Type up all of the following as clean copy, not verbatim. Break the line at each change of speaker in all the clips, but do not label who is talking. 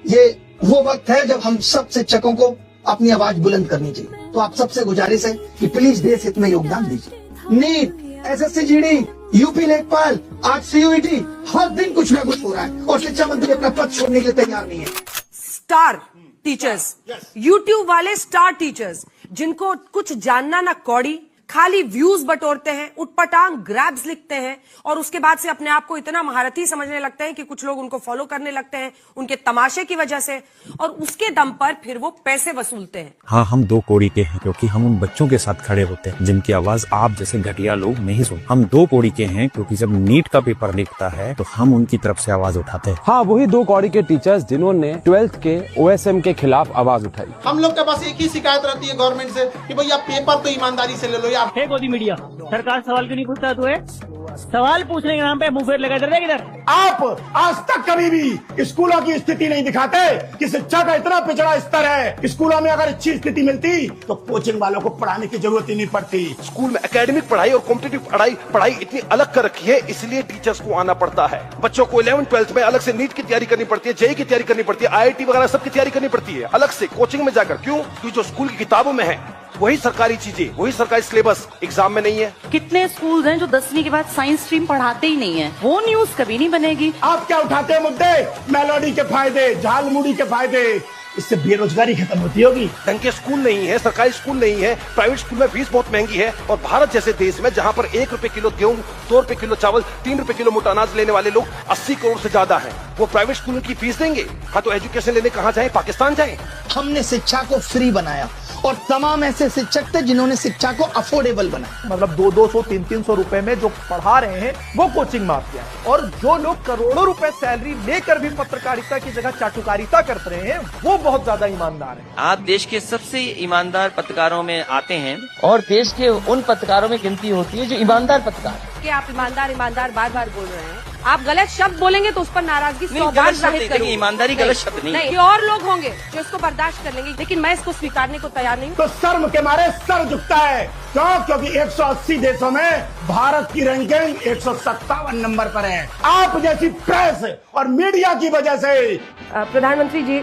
ये वो वक्त है जब हम सब शिक्षकों को अपनी आवाज बुलंद करनी चाहिए। तो आप सबसे गुजारिश है कि प्लीज देश हित में योगदान दीजिए। नीट, एसएससी जीडी, यूपी लेखपाल, आज सीयूईटी, हर दिन कुछ न कुछ हो रहा है और शिक्षा मंत्री अपना पद छोड़ने के लिए तैयार नहीं है।
स्टार टीचर्स, यूट्यूब वाले स्टार टीचर्स जिनको कुछ जानना ना कौड़ी, खाली व्यूज बटोरते हैं, उटपटांग ग्रैब्स लिखते हैं और उसके बाद से अपने आप को इतना महारथी समझने लगते हैं कि कुछ लोग उनको फॉलो करने लगते हैं उनके तमाशे की वजह से, और उसके दम पर फिर वो पैसे वसूलते हैं।
हाँ, हम दो कौड़ी के हैं क्योंकि हम उन बच्चों के साथ खड़े होते हैं जिनकी आवाज आप जैसे घटिया लोग नहीं सुन। हम दो कौड़ी के हैं क्योंकि जब नीट का पेपर लिखता है तो हम उनकी तरफ से आवाज उठाते हैं।
हाँ, वही दो कौड़ी के टीचर्स जिन्होंने 12th के OSM के खिलाफ आवाज उठाई।
हम लोग के पास एक ही शिकायत रहती है गवर्नमेंट से कि भैया पेपर तो ईमानदारी से ले लो। यार
है गोदी मीडिया, सरकार सवाल क्यों नहीं पूछता? तू है सवाल पूछने के नाम पे मुंह फेर लगा इधर इधर।
आप आज तक कभी भी स्कूलों की स्थिति नहीं दिखाते कि शिक्षा का इतना पिछड़ा स्तर है। स्कूलों में अगर अच्छी स्थिति मिलती तो कोचिंग वालों को पढ़ाने की जरूरत ही नहीं पड़ती।
स्कूल में एकेडमिक पढ़ाई और कॉम्पिटिटिव पढ़ाई इतनी अलग कर रखी है, इसलिए टीचर्स को आना पड़ता है। बच्चों को 11th 12th में अलग से नीट की तैयारी करनी पड़ती है, जेईई की तैयारी करनी पड़ती है, IIT वगैरह सबकी तैयारी करनी पड़ती है अलग से कोचिंग में जाकर। क्यों? क्योंकि जो स्कूल की किताबों में है वही सरकारी चीजें, वही सरकारी सिलेबस एग्जाम में नहीं है।
कितने स्कूल्स हैं जो 10वीं के बाद साइंस स्ट्रीम पढ़ाते ही नहीं है? वो न्यूज कभी नहीं बनेगी।
आप क्या उठाते हैं मुद्दे? मेलोडी के फायदे, झालमुड़ी के फायदे, इससे बेरोजगारी खत्म होती होगी।
ढंग के स्कूल नहीं है, सरकारी स्कूल नहीं है, प्राइवेट स्कूल में फीस बहुत महंगी है। और भारत जैसे देश में जहाँ पर 1 रुपए किलो गेहूं, 2 रुपए किलो चावल, 3 रुपए किलो मोटा अनाज लेने वाले लोग 80 करोड़ से ज्यादा हैं, वो प्राइवेट स्कूलों की फीस देंगे? हाँ, तो एजुकेशन लेने कहाँ जाए? पाकिस्तान जाए?
हमने शिक्षा को फ्री बनाया और तमाम ऐसे शिक्षक थे जिन्होंने शिक्षा को अफोर्डेबल बनाया।
मतलब 200-200, 300 रुपए में जो पढ़ा रहे हैं वो कोचिंग माफिया है, और जो लोग करोड़ों रुपए सैलरी लेकर भी पत्रकारिता की जगह चाटुकारिता करते रहे हैं वो बहुत ज्यादा ईमानदार है।
आप देश के सबसे ईमानदार पत्रकारों में आते हैं और देश के उन पत्रकारों में गिनती होती है जो ईमानदार पत्रकार हैं।
कि आप ईमानदार ईमानदार बार बार बोल रहे हैं, आप गलत शब्द बोलेंगे तो उस पर नाराजगी 100 बार जाहिर करूंगी।
ईमानदारी गलत शब्द नहीं है।
और लोग होंगे जो इसको बर्दाश्त कर लेंगे, लेकिन मैं इसको स्वीकारने को तैयार नहीं हूँ।
तो शर्म के मारे सर झुकता है। क्यों? क्योंकि 180 देशों में भारत की रैंकिंग 157 नंबर पर है। आप जैसी प्रेस और मीडिया की वजह से।
प्रधानमंत्री जी,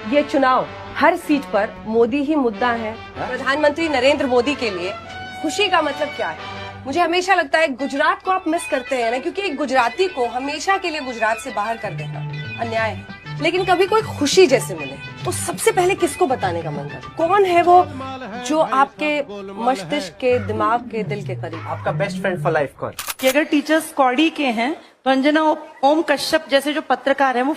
ये चुनाव हर सीट पर मोदी ही मुद्दा है। प्रधानमंत्री नरेंद्र मोदी के लिए खुशी का मतलब क्या है? मुझे हमेशा लगता है गुजरात को आप मिस करते हैं ना, क्योंकि एक गुजराती को हमेशा के लिए गुजरात से बाहर कर देना अन्याय है। लेकिन कभी कोई खुशी जैसे मिले तो सबसे पहले किसको बताने का मन करता? कौन है वो जो आपके मस्तिष्क के, दिमाग के, दिल के करीब?
आपका बेस्ट फ्रेंड फॉर लाइफ कौन?
कि अगर टीचर्स कौड़ी के हैं तो अंजना ओम कश्यप जैसे जो पत्रकार हैं वो